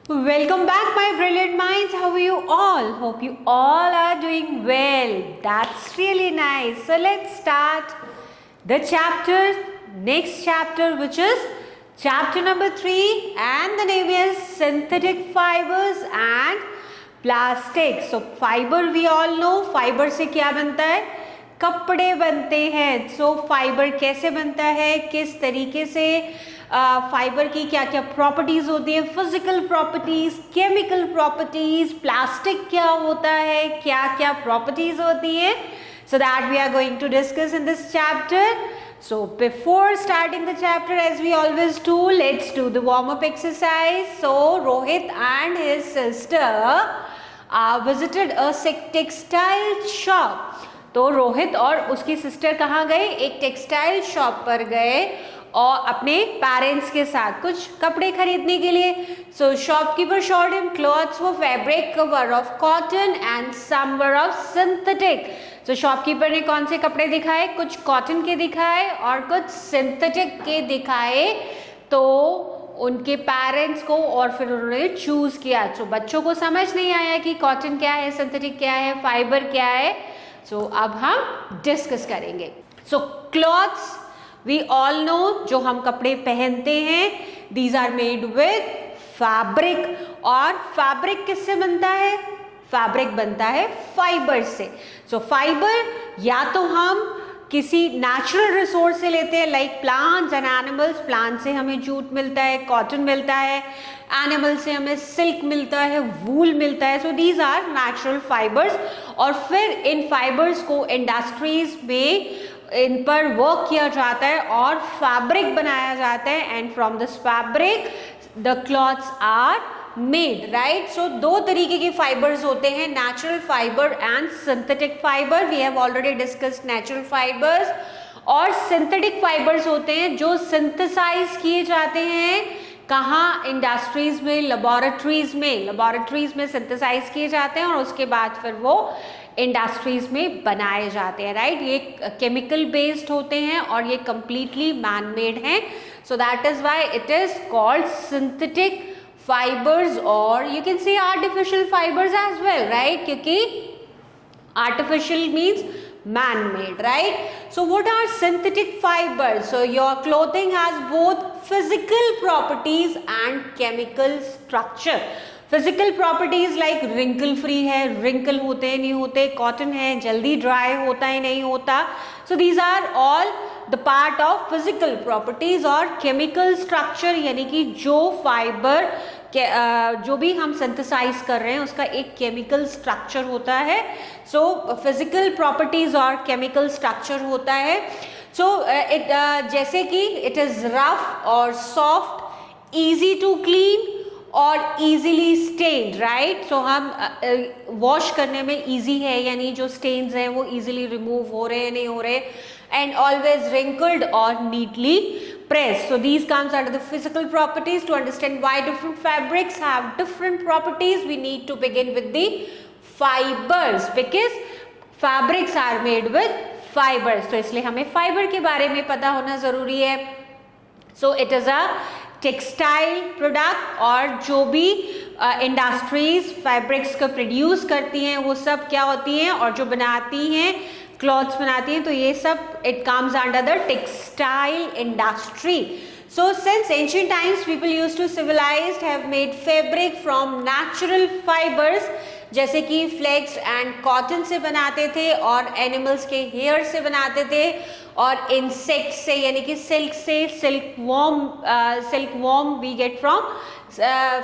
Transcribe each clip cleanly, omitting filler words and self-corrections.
Welcome back, my brilliant minds. How are you all? Hope you all are doing well. That's really nice. So let's start the next chapter, which is chapter number 3, and the name is synthetic fibers and plastic. So fiber, we all know, fiber से क्या बनता है? कपड़े बनते हैं. So fiber कैसे बनता है, किस तरीके से फाइबर की क्या क्या प्रॉपर्टीज होती है, physical properties, chemical properties, plastic क्या होता है, क्या क्या प्रॉपर्टीज होती है. So that we are going to discuss in this chapter. So before starting the chapter, as we always do, let's do the warm up exercise. So Rohit and his sister visited a textile shop. तो रोहित और उसकी sister कहाँ गए? एक textile shop पर गए और अपने पेरेंट्स के साथ कुछ कपड़े खरीदने के लिए. So shopkeeper showed him clothes for fabric cover of cotton and some were of synthetic. तो शॉपकीपर ने कौन से कपड़े दिखाए? कुछ कॉटन के दिखाए और कुछ सिंथेटिक के दिखाए. तो उनके पेरेंट्स को और फिर उन्होंने चूज किया. तो बच्चों को समझ नहीं आया कि कॉटन क्या है, सिंथेटिक क्या है, फाइबर क्या है. सो अब हम डिस्कस करेंगे. So clothes we all know, जो हम कपड़े पहनते हैं, these are made with fabric. और फैब्रिक किससे बनता है? फैब्रिक बनता है फाइबर से. सो फाइबर या तो हम किसी नेचुरल रिसोर्स से लेते हैं, like plants and animals. Plant से हमें जूट मिलता है, कॉटन मिलता है, एनिमल से हमें सिल्क मिलता है, वूल मिलता है. So these are natural fibres. और फिर इन फाइबर्स को इंडस्ट्रीज में इन पर वर्क किया जाता है और फैब्रिक बनाया जाता है. And from this fabric the clothes are made, right. So दो तरीके के फाइबर्स होते हैं, natural fibre and synthetic fibre. We have already discussed natural fibres. और सिंथेटिक फाइबर्स होते हैं जो सिंथेसाइज किए जाते हैं. कहाँ? इंडस्ट्रीज में, लेबोरेटरीज में सिंथेसाइज किए जाते हैं और उसके बाद फिर वो इंडस्ट्रीज में बनाए जाते हैं, राइट. ये केमिकल बेस्ड होते हैं और ये कंप्लीटली मैन मेड हैं. So that is why it is called synthetic fibers, or you can say artificial fibers as well, right? क्योंकि artificial means man-made, right? So what are synthetic fibers? So your clothing has both physical properties and chemical structure. Physical properties like wrinkle free है, wrinkle होते हैं नहीं होते, cotton है जल्दी dry होता है नहीं होता. So these are all the part of physical properties. और chemical structure यानी कि जो fiber जो भी हम सिंथेसाइज कर रहे हैं उसका एक केमिकल स्ट्रक्चर होता है. सो फिजिकल प्रॉपर्टीज और केमिकल स्ट्रक्चर होता है. सो जैसे कि इट इज रफ और सॉफ्ट, इजी टू क्लीन और इजीली स्टेन्ड, राइट. सो हम वॉश करने में इजी है, यानी जो स्टेन्स हैं वो इजीली रिमूव हो रहे हैं नहीं हो रहे. And always wrinkled or neatly pressed. So these comes under the physical properties. To understand why different fabrics have different properties, we need to begin with the fibers, because fabrics are made with fibers. तो इसलिए हमें fibre के बारे में पता होना जरूरी है. So it is a textile product. और जो भी इंडस्ट्रीज फैब्रिक्स को प्रोड्यूस करती हैं वो सब क्या होती हैं, और जो बनाती हैं, क्लॉथ्स बनाती हैं, तो ये सब it comes under the textile industry. So since ancient times people used to civilized have made fabric from natural fibers, जैसे कि फ्लेक्स एंड कॉटन से बनाते थे और एनिमल्स के हेयर से बनाते थे और इंसेक्ट से यानी कि सिल्क से, silk worm we get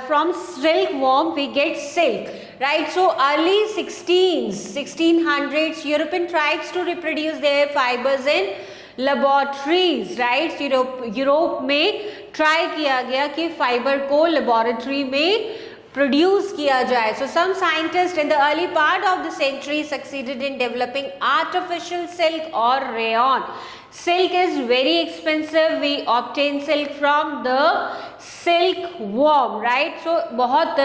from silkworm we get silk, right. So early 1600s European tribes to reproduce their fibers in laboratories, right. Europe में ट्राई किया गया कि फाइबर को लेबोरेटरी में प्रोड्यूस किया जाए. So some scientists in the early part of the century succeeded in developing artificial silk or rayon. Silk is very expensive. We obtain silk from the silkworm, right. So बहुत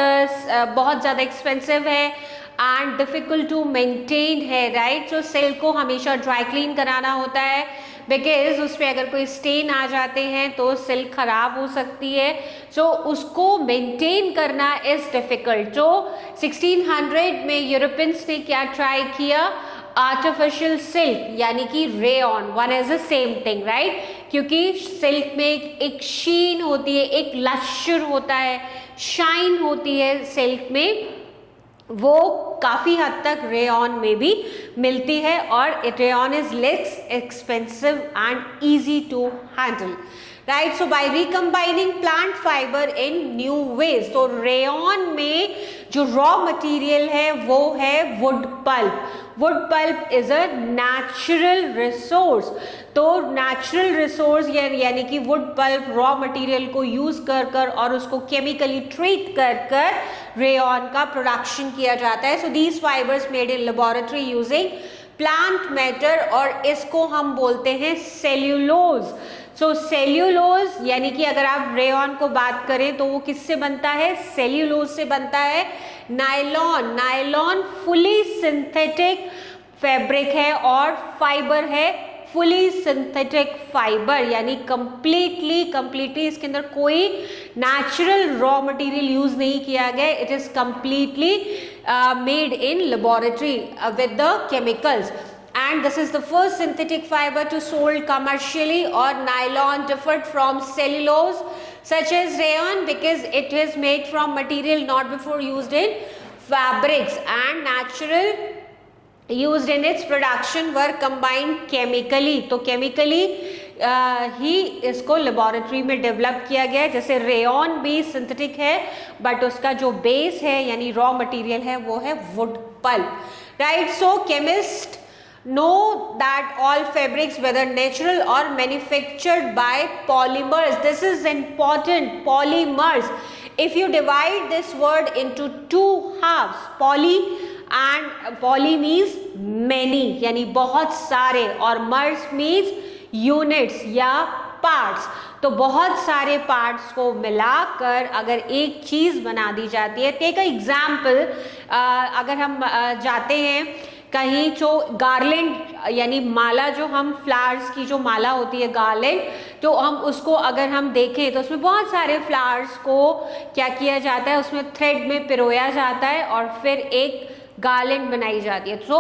ज़्यादा expensive है and difficult to maintain है, right. So silk को हमेशा dry clean कराना होता है, because उसमें अगर कोई स्टेन आ जाते हैं तो सिल्क खराब हो सकती है, सो उसको मेंटेन करना इज डिफिकल्ट। तो 1600 में यूरोपियंस ने क्या ट्राई किया, आर्टिफिशियल सिल्क यानी कि rayon, one is the same thing right, क्योंकि सिल्क में एक शीन होती है, एक लश्चर होता है, शाइन होती है सिल्क में, वो काफ़ी हद तक रेयॉन में भी मिलती है और rayon is less expensive and easy to handle right. So by recombining plant fibre in new ways, तो रेयॉन में जो रॉ मटेरियल है वो है wood pulp. Wood pulp is a natural resource, तो नेचुरल रिसोर्स यानी कि वुड पल्प रॉ मटेरियल को यूज कर और उसको केमिकली ट्रीट कर रेयॉन का प्रोडक्शन किया जाता है। So these fibres made in laboratory using plant matter, और इसको हम बोलते हैं सेल्यूलोज। सो सेल्यूलोज यानी कि अगर आप रेयॉन को बात करें तो वो किससे बनता है, सेल्यूलोज से बनता है। Nylon, nylon fully synthetic fabric है और फाइबर है फुली सिंथेटिक फाइबर, यानी कंप्लीटली इसके अंदर कोई नेचुरल रॉ मटेरियल यूज नहीं किया गया, it is completely made in laboratory with the chemicals. And this is the first synthetic fiber to sold commercially, or nylon differed from cellulose such as rayon because it is made from material not before used in fabrics, and natural used in its production were combined chemically। तो chemically ही इसको laboratory में develop किया गया है। जैसे rayon भी synthetic है but उसका जो बेस है यानी रॉ मटेरियल है वो है wood pulp right. So chemist know that all fabrics, whether natural or manufactured by polymers, this is important, polymers, if you divide this word into two halves, poly and poly means many यानी बहुत सारे, और mers means units या parts, तो बहुत सारे parts को मिलाकर अगर एक चीज बना दी जाती है। टेक अ एग्जाम्पल, अगर हम जाते हैं कहीं, जो गार्लेंड यानी माला, जो हम फ्लावर्स की जो माला होती है गार्लेंड, तो हम उसको अगर हम देखें तो उसमें बहुत सारे फ्लावर्स को क्या किया जाता है, उसमें थ्रेड में पिरोया जाता है और फिर एक गार्लेंड बनाई जाती है। तो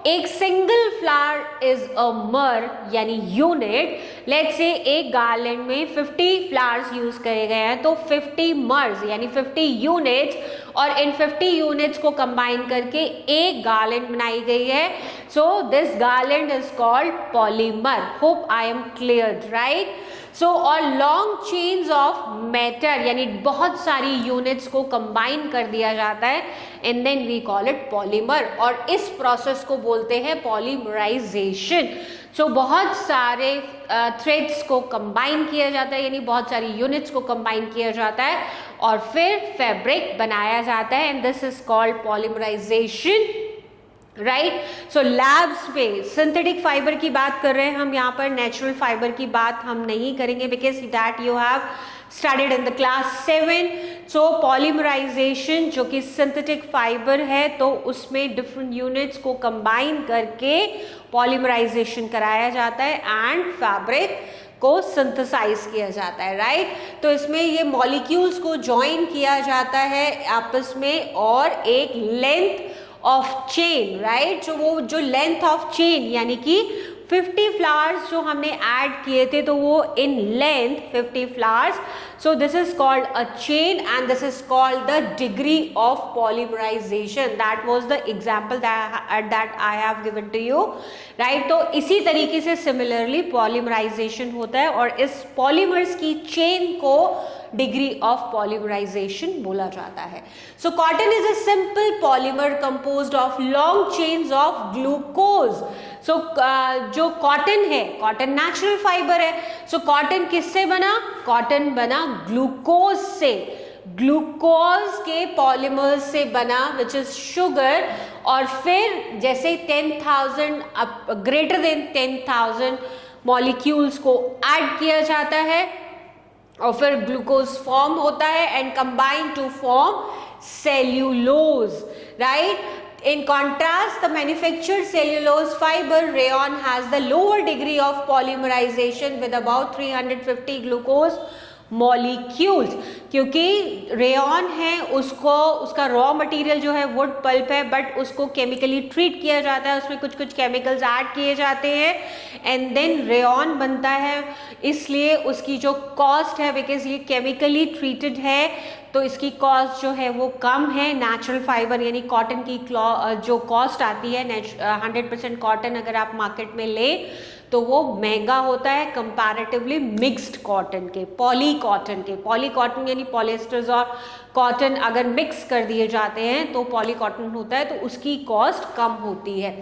एक सिंगल फ्लावर इज अ मर यानी यूनिट। लेट्स से एक गार्लेंड में 50 फ्लावर्स यूज करे गए हैं तो 50 मर्स यानी 50 यूनिट्स, और इन 50 यूनिट्स को कंबाइन करके एक गार्लेंड बनाई गई है। So this garland is called polymer. Hope I am clear right. So और लॉन्ग चेन्स ऑफ मैटर यानी बहुत सारी यूनिट्स को कंबाइन कर दिया जाता है and then we call it polymer, और इस प्रोसेस को बोलते हैं पॉलीमराइजेशन। सो बहुत सारे थ्रेड्स को कंबाइन किया जाता है यानी बहुत सारी यूनिट्स को कंबाइन किया जाता है और फिर फैब्रिक बनाया जाता है, and this is called polymerisation right. So labs पे सिंथेटिक फाइबर की बात कर रहे हैं हम, यहाँ पर नेचुरल फाइबर की बात हम नहीं करेंगे because that you have studied in the class 7। So polymerisation जो कि सिंथेटिक फाइबर है तो उसमें डिफरेंट यूनिट्स को कंबाइन करके पॉलीमराइजेशन कराया जाता है एंड फैब्रिक को सिंथेसाइज किया जाता है राइट। तो इसमें ये मॉलिक्यूल्स को ज्वाइन किया जाता है आपस में और एक लेंथ ऑफ चेन राइट। जो वो जो लेंथ ऑफ चेन यानी कि 50 फ्लावर्स जो हमने ऐड किए थे तो वो in length 50 flowers, so this is called a chain and this is called the degree of polymerisation. That was the example that I have given to you right. तो इसी तरीके से सिमिलरली पॉलीमराइजेशन होता है और इस पॉलीमर्स की chain को डिग्री ऑफ पॉलीमराइजेशन बोला जाता है। So cotton is a simple polymer composed of long chains of glucose. So जो कॉटन है, कॉटन नेचुरल फाइबर है, सो कॉटन किससे बना, कॉटन बना ग्लूकोज से, ग्लूकोज के पॉलीमर्स से बना विच इज शुगर, और फिर जैसे 10,000 ग्रेटर देन 10,000 मॉलिक्यूल्स को ऐड किया जाता है और फिर ग्लूकोज फॉर्म होता है and combine to form cellulose right. In contrast, the manufactured cellulose fiber rayon has the lower degree of polymerization with about 350 glucose molecules. क्योंकि रेयन है उसको उसका रॉ मटेरियल जो है वुड पल्प है, बट उसको केमिकली ट्रीट किया जाता है, उसमें कुछ कुछ केमिकल्स ऐड किए जाते हैं एंड देन रेयन बनता है. इसलिए उसकी जो कॉस्ट है, बिकॉज ये केमिकली ट्रीटेड है, तो इसकी कॉस्ट जो है वो कम है. नेचुरल फाइबर यानी कॉटन की जो कॉस्ट आती है 100% कॉटन अगर आप मार्केट में ले तो वो महंगा होता है कंपैरेटिवली मिक्स्ड कॉटन के, पॉली कॉटन के. पॉली कॉटन यानी पॉलिएस्टर्स और कॉटन अगर मिक्स कर दिए जाते हैं तो पॉली कॉटन होता है, तो उसकी कॉस्ट कम होती है.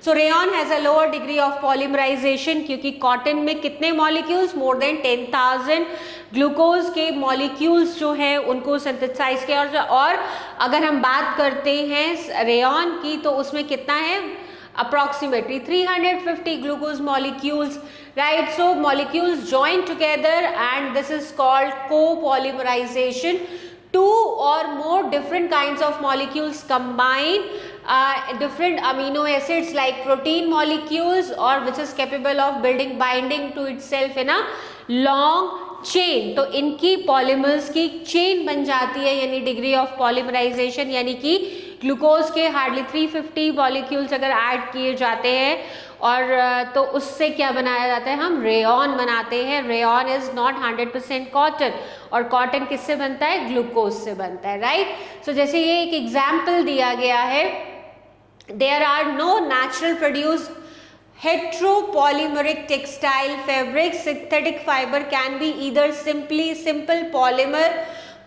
So rayon has a lower degree of polymerisation क्योंकि कॉटन में कितने मॉलिक्यूल्स, मोर देन 10,000 ग्लूकोज के मॉलिक्यूल्स जो है उनको सिंथेसाइज किया. और अगर हम बात करते हैं रेयन की तो उसमें कितना है, approximately 350 glucose molecules, right? So molecules join together and this is called copolymerization. Two or more different kinds of molecules combine different amino acids like protein molecules or which is capable of building binding to itself in a long chain. तो इनकी polymers की chain बन जाती है, यानी degree of polymerisation, यानी कि glucose के हार्डली 350 मॉलिक्यूल्स अगर ऐड किए जाते हैं और तो उससे क्या बनाया जाता है, हम रेयन बनाते हैं. रेयन इज नॉट 100% कॉटन, और कॉटन किससे बनता है, ग्लूकोज से बनता है, राइट. सो जैसे ये एक एग्जाम्पल दिया गया है, there are no natural produce heteropolymeric textile fabric. Synthetic fiber can be either simple polymer,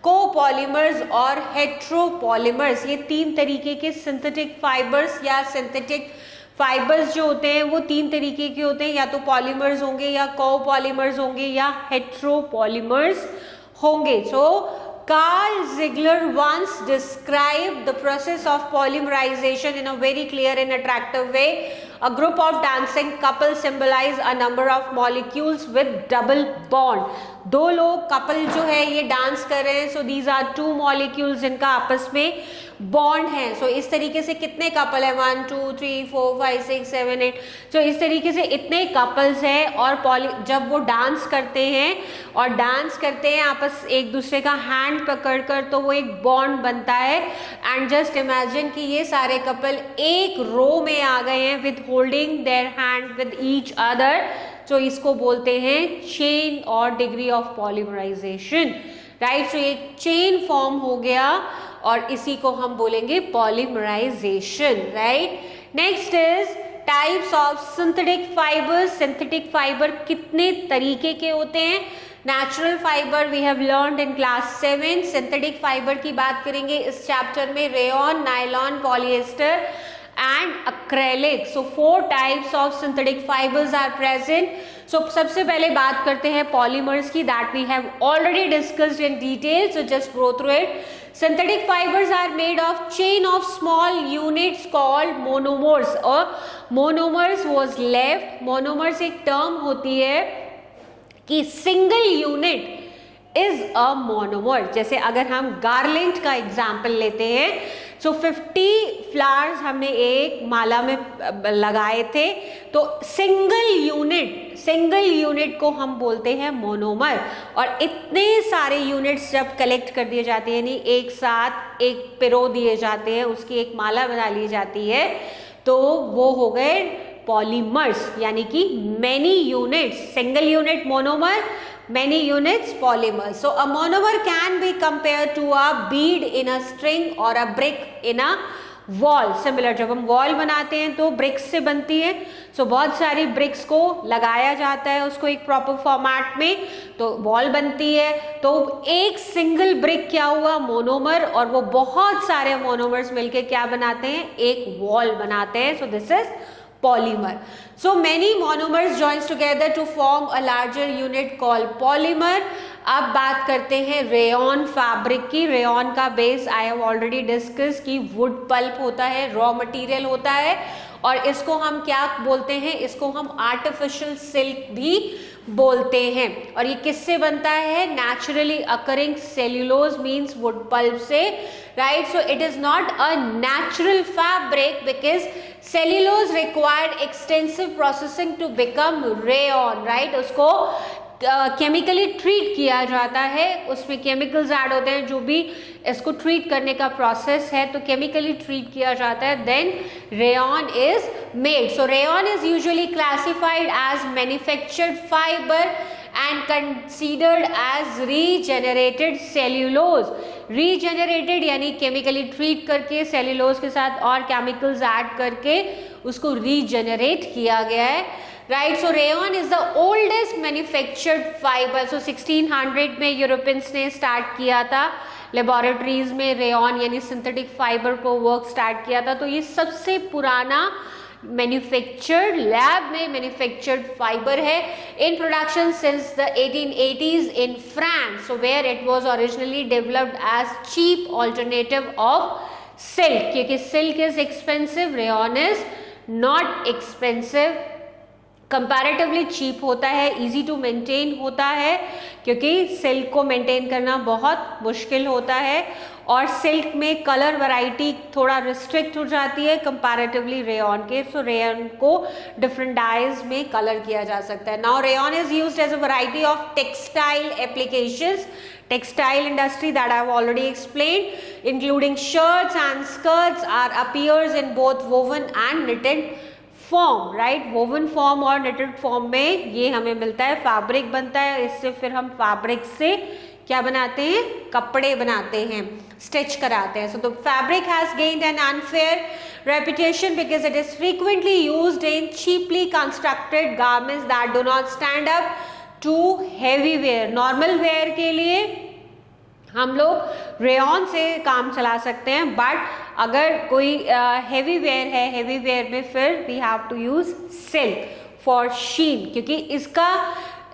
copolymers और heteropolymers. ये तीन तरीके के सिंथेटिक फाइबर्स या सिंथेटिक फाइबर्स जो होते हैं वो तीन तरीके के होते हैं, या तो पॉलीमर्स होंगे या कोपॉलीमर्स होंगे या हेट्रोपॉलीमर्स होंगे. सो Carl Ziegler once described the process of polymerization in a very clear and attractive way. A group of dancing couples symbolize a number of molecules with double bond. दो लोग कपल जो है ये डांस कर रहे हैं, so these are two molecules जिनका आपस में बॉन्ड है. सो इस तरीके से कितने कपल है, 1 2 3 4 5 6 7 8. सो इस तरीके से इतने कपल्स हैं और जब वो डांस करते हैं और डांस करते हैं आपस एक दूसरे का हैंड पकड़कर, तो वो एक बॉन्ड बनता है. एंड जस्ट इमेजिन कि ये सारे कपल एक रो में आ गए हैं with holding their hand with each other. तो इसको बोलते हैं चेन और डिग्री ऑफ पॉलीमराइजेशन, राइट. सो एक चेन फॉर्म हो गया और इसी को हम बोलेंगे polymerisation, right. Next is types of synthetic fibres. Synthetic fibre कितने तरीके के होते हैं. Natural fibre we have learned in class 7. Synthetic fibre की बात करेंगे इस चैप्टर में, rayon, nylon, polyester and acrylic. So 4 types of synthetic fibers are present. So सबसे पहले बात करते हैं polymers की, that we have already discussed in detail. So just go through it. Synthetic fibers are made of chain of small units called monomers. और monomers was left. Monomers एक term होती है कि single unit is a monomer. जैसे अगर हम garland का example लेते हैं, सो 50 फ्लावर्स हमने एक माला में लगाए थे, तो सिंगल यूनिट को हम बोलते हैं मोनोमर. और इतने सारे यूनिट्स जब कलेक्ट कर दिए जाते हैं, यानी एक साथ एक पिरो दिए जाते हैं, उसकी एक माला बना ली जाती है, तो वो हो गए पॉलीमर्स, यानी कि many units. Single unit monomer, many units polymers. So a monomer can be compared to a bead in a string or a brick in a wall. Similar, जब हम wall बनाते हैं तो bricks से बनती है, so बहुत सारी bricks को लगाया जाता है उसको एक proper format में, तो wall बनती है. तो एक single brick क्या हुआ, monomer, और वो बहुत सारे monomers मिलके क्या बनाते हैं, एक wall बनाते हैं. So this is polymer. So many monomers joins together to form a larger unit called polymer. अब बात करते हैं रेयन फैब्रिक की. रेयन का base I have already discuss कि वुड पल्प होता है, रॉ मटेरियल होता है, और इसको हम क्या बोलते हैं, इसको हम आर्टिफिशियल सिल्क भी बोलते हैं। और ये किससे बनता है? Naturally occurring cellulose means wood pulp से, right. So it is not a natural fabric because cellulose required extensive processing to become rayon, right. उसको केमिकली ट्रीट किया जाता है, उसमें केमिकल्स ऐड होते हैं, जो भी इसको ट्रीट करने का प्रोसेस है तो केमिकली ट्रीट किया जाता है, then rayon is made. So rayon is usually classified as manufactured fibre and considered as regenerated cellulose। Regenerated यानी केमिकली ट्रीट करके सेल्यूलोज के साथ और केमिकल्स ऐड करके उसको रीजेनरेट किया गया है, right. So rayon is the oldest manufactured fibre. So 1600 में यूरोपियंस ने स्टार्ट किया था लेबोरेटरीज में रेयॉन यानी सिंथेटिक फाइबर को वर्क स्टार्ट किया था। तो ये सबसे पुराना मैन्युफैक्चर्ड लैब में मैन्युफैक्चर्ड फाइबर है in production since the 1880s in France, so where it was originally developed as cheap alternative of silk. क्योंकि silk is expensive, rayon is not expensive, comparatively cheap होता है, easy to maintain होता है क्योंकि silk को maintain करना बहुत मुश्किल होता है और सिल्क में कलर वैरायटी थोड़ा रिस्ट्रिक्ट हो जाती है कंपैरेटिवली रेयॉन के। सो रेयॉन को डिफरेंट डाइज में कलर किया जा सकता है। Now rayon is used as a variety of textile applications, textile industry that I have already explained, including shirts and skirts are appears in both woven and knitted form, right। woven form और knitted form में ये हमें मिलता है, fabric बनता है, इससे फिर हम फैब्रिक से क्या बनाते हैं? कपड़े बनाते हैं, स्टिच कराते हैं। So the fabric has gained an unfair reputation because it is frequently used in cheaply constructed garments that do not stand up to heavy wear। Normal wear के लिए हम लोग रेयॉन से काम चला सकते हैं, बट अगर कोई हेवी वेयर है, हेवी वेयर में फिर we have to use silk for sheen, क्योंकि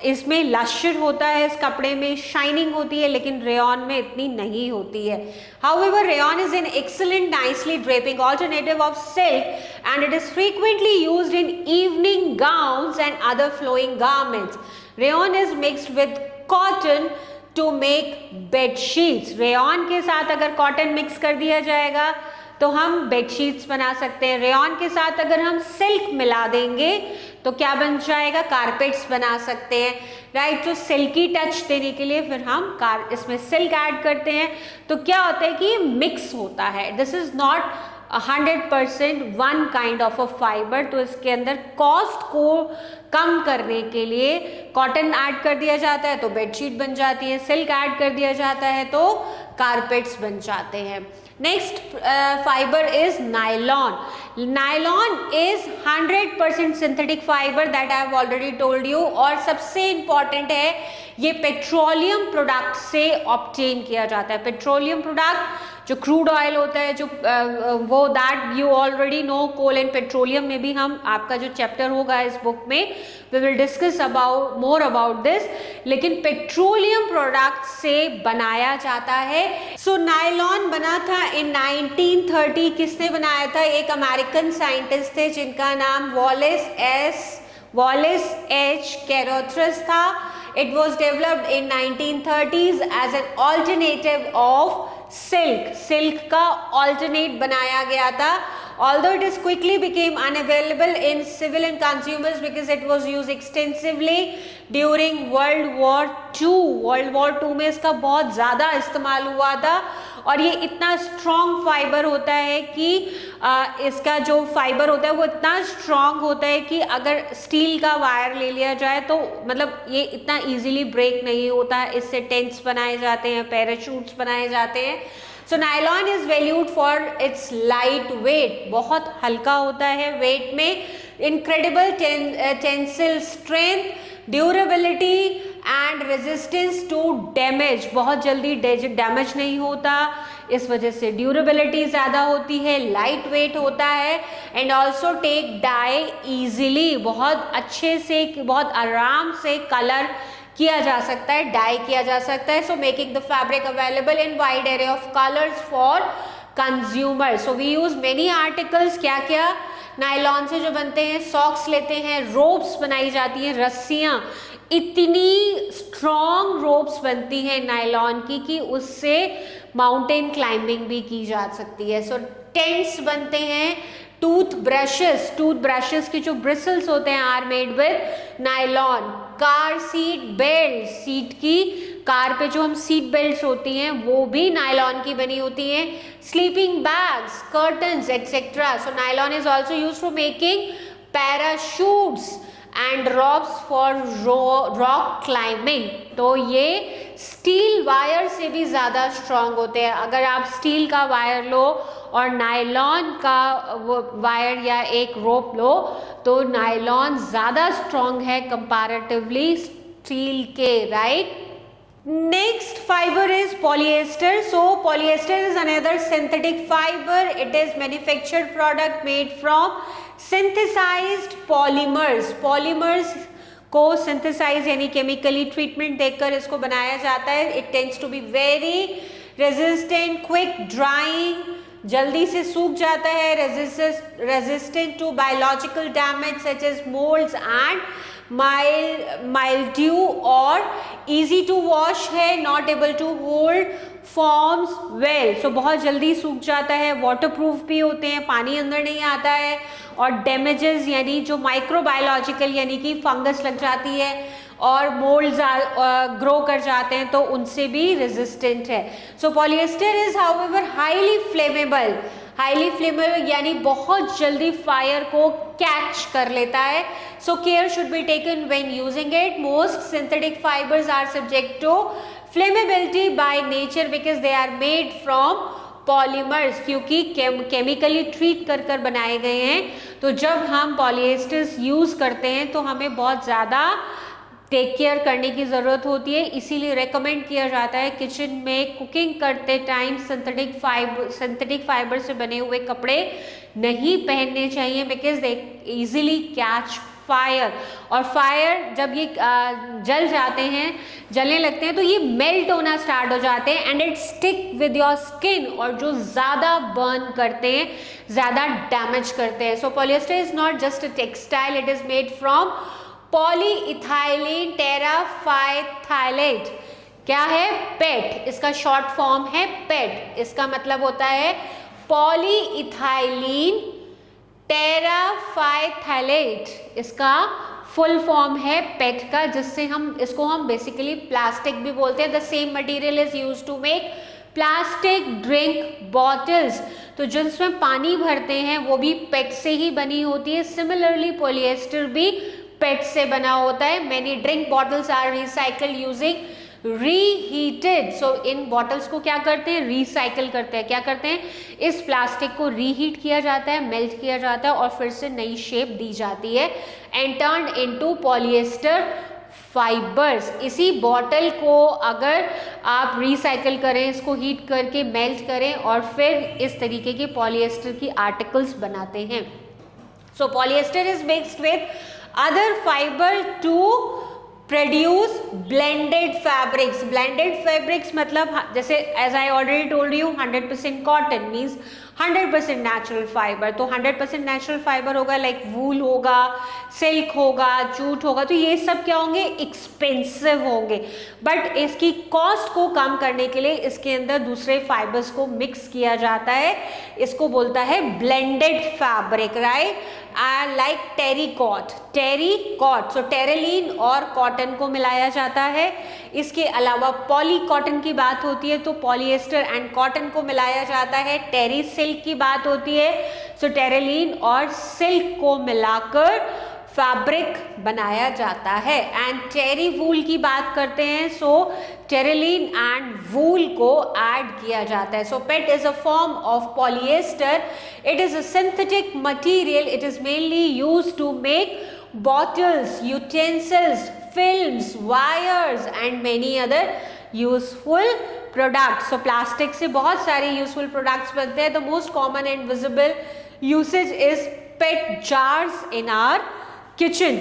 इसमें लश्यर होता है, इस कपड़े में शाइनिंग होती है, लेकिन रेयॉन में इतनी नहीं होती है। However, rayon is an excellent nicely draping alternative of silk and it is frequently used in evening gowns and other flowing garments। Rayon is mixed with cotton to make bed sheets। Rayon के साथ अगर cotton mix कर दिया जाएगा तो हम bedsheets बना सकते हैं। रेयॉन के साथ अगर हम सिल्क मिला देंगे तो क्या बन जाएगा? कारपेट्स बना सकते हैं, राइट। तो सिल्की टच देने के लिए फिर हम इसमें सिल्क ऐड करते हैं, तो क्या होता है कि ये मिक्स होता है। This is not 100% one kind of a fibre. तो इसके अंदर कॉस्ट को कम करने के लिए कॉटन ऐड कर दिया जाता है तो बेडशीट बन जाती है, सिल्क ऐड कर दिया जाता है तो कारपेट्स बन जाते हैं। Next fibre is nylon. Nylon is 100% synthetic fibre that I have already told you, और सबसे इंपॉर्टेंट है ये पेट्रोलियम प्रोडक्ट से ऑब्टेन किया जाता है। पेट्रोलियम प्रोडक्ट जो क्रूड ऑयल होता है, जो वो that you already know, coal and petroleum में भी हम आपका जो चैप्टर होगा इस बुक में we will discuss about more about this, लेकिन पेट्रोलियम प्रोडक्ट से बनाया जाता है। सो नायलॉन बना था इन 1930। किसने बनाया था? एक अमेरिकन साइंटिस्ट थे जिनका नाम वॉलेस एच कैरोथ्रस था। It was developed in 1930s as an alternative of silk। Silk का alternate बनाया गया था। Although it is quickly became unavailable in civilian consumers because it was used extensively during World War II। World War II में इसका बहुत ज़्यादा इस्तेमाल हुआ था और ये इतना स्ट्रॉन्ग फाइबर होता है कि इसका जो फाइबर होता है वो इतना स्ट्रॉन्ग होता है कि अगर स्टील का वायर ले लिया जाए तो मतलब ये इतना इजीली ब्रेक नहीं होता है। इससे टेंट्स बनाए जाते हैं, पैराशूट्स बनाए जाते हैं। So nylon is valued for its light weight, बहुत हल्का होता है वेट में, incredible tensile strength, durability and resistance to damage, बहुत जल्दी डैमेज नहीं होता, इस वजह से ड्यूरेबिलिटी ज़्यादा होती है, लाइट वेट होता है and also take dye easily, बहुत अच्छे से, बहुत आराम से कलर किया जा सकता है, डाई किया जा सकता है। So making the fabric available in wide array of colours for consumer. So we use many articles, क्या क्या नायलॉन से जो बनते हैं, सॉक्स लेते हैं, रोप्स बनाई जाती हैं, रस्सियाँ, इतनी स्ट्रॉन्ग रोप्स बनती हैं नायलॉन की कि उससे माउंटेन क्लाइंबिंग भी की जा सकती है। सो टेंट्स बनते हैं, टूथ ब्रशेस के जो ब्रिसल्स होते हैं are made with nylon. Car seat belt, seat की कार पे जो हम सीट बेल्ट होती हैं वो भी नायलॉन की बनी होती हैं। Sleeping bags, curtains etcetera. So nylon is also use for making parachutes and ropes for rock climbing. तो ये स्टील वायर से भी ज़्यादा स्ट्रॉन्ग होते हैं। अगर आप स्टील का वायर लो और नायलॉन का वायर या एक रोप लो तो नायलॉन ज़्यादा स्ट्रॉन्ग है कंपैरेटिवली स्टील के, right. Next fiber is polyester. So polyester is another synthetic fiber. It is manufactured product made from synthesized polymers. Polymers को synthesize यानी chemically treatment देकर इसको बनाया जाता है. It tends to be very resistant, quick drying, जल्दी से सूख जाता है, resistant to biological damage such as molds and mildew और easy to wash है, not able to hold forms well. So बहुत जल्दी सूख जाता है, waterproof भी होते हैं, पानी अंदर नहीं आता है और damages यानी जो microbiological यानी कि फंगस लग जाती है और मोल्ड्स ग्रो कर जाते हैं तो उनसे भी रेजिस्टेंट है. So polyester is however highly flammable यानी बहुत जल्दी फायर को कैच कर लेता है. So care should be taken when using it. Most synthetic fibres are subject to flammability by nature because they are made from polymers, क्योंकि chemically treat कर कर बनाए गए हैं. तो जब हम पॉलिएस्टर्स यूज करते हैं तो हमें बहुत ज़्यादा टेक केयर करने की ज़रूरत होती है. इसीलिए रेकमेंड किया जाता है किचन में कुकिंग करते टाइम सिंथेटिक फाइबर से बने हुए कपड़े नहीं पहनने चाहिए because they easily catch fire. और फायर जब ये जल जाते हैं, जलने लगते हैं तो ये मेल्ट होना स्टार्ट हो जाते हैं and it stick with your skin और जो ज़्यादा बर्न करते हैं, ज़्यादा डैमेज करते हैं. So polyester is not just a textile, it is made from polyethylene terephthalate. क्या है? पेट. इसका शॉर्ट फॉर्म है पेट. इसका मतलब होता है पॉलीइथाइलीन टेराफाइथाइलेट. इसका फुल फॉर्म है पेट का, जिससे हम बेसिकली प्लास्टिक भी बोलते हैं. The same material is used to make plastic drink bottles. तो जिसमें पानी भरते हैं वो भी पेट से ही बनी होती है. सिमिलरली पॉलिएस्टर भी पेट से बना होता है. Many drink bottles are recycled using reheated. So इन बॉटल्स को क्या करते हैं? रिसाइकल करते हैं. क्या करते हैं? इस प्लास्टिक को रीहीट किया जाता है, मेल्ट किया जाता है और फिर से नई शेप दी जाती है and turn into polyester fibres. इसी बॉटल को अगर आप रिसाइकल करें, इसको हीट करके मेल्ट करें और फिर इस तरीके के पॉलिएस्टर की आर्टिकल्स बनाते हैं. So polyester is mixed with other fiber to produce blended fabrics. Blended fabrics मतलब जैसे as I already told you 100% cotton means 100% natural fibre. तो 100% नेचुरल फाइबर होगा लाइक वूल होगा, सिल्क होगा, जूट होगा. तो ये सब क्या होंगे? एक्सपेंसिव होंगे. बट इसकी कॉस्ट को कम करने के लिए इसके अंदर दूसरे फाइबर्स को मिक्स किया जाता है. इसको बोलता है blended fabric, right. Like terrycot. सो टेरेलिन और कॉटन को मिलाया जाता है. इसके अलावा पॉली कॉटन की बात होती है तो पॉलिएस्टर एंड कॉटन को मिलाया जाता है. टेरी सिल्क की बात होती है सो टेरेलिन और सिल्क को मिलाकर फैब्रिक बनाया जाता है. एंड टेरी वूल की बात करते हैं सो टेरेलिन एंड वूल को ऐड किया जाता है. So PET is a form of polyester. It is a synthetic material. It is mainly used to make bottles, utensils, films, wires and many other useful products. So plastic से बहुत सारे useful products बनते हैं. The most common and visible usage is PET jars in our kitchen.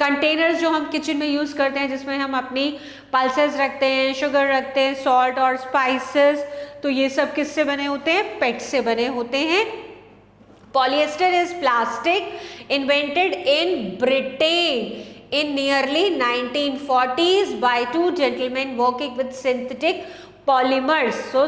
Containers जो हम kitchen में use करते हैं जिसमें हम अपनी पल्सेस रखते हैं, शुगर रखते हैं, सॉल्ट और स्पाइसेस. तो ये सब किससे बने होते हैं? पेट से बने होते हैं. Polyester is plastic invented in Britain in nearly 1940s by two gentlemen working with synthetic polymers. So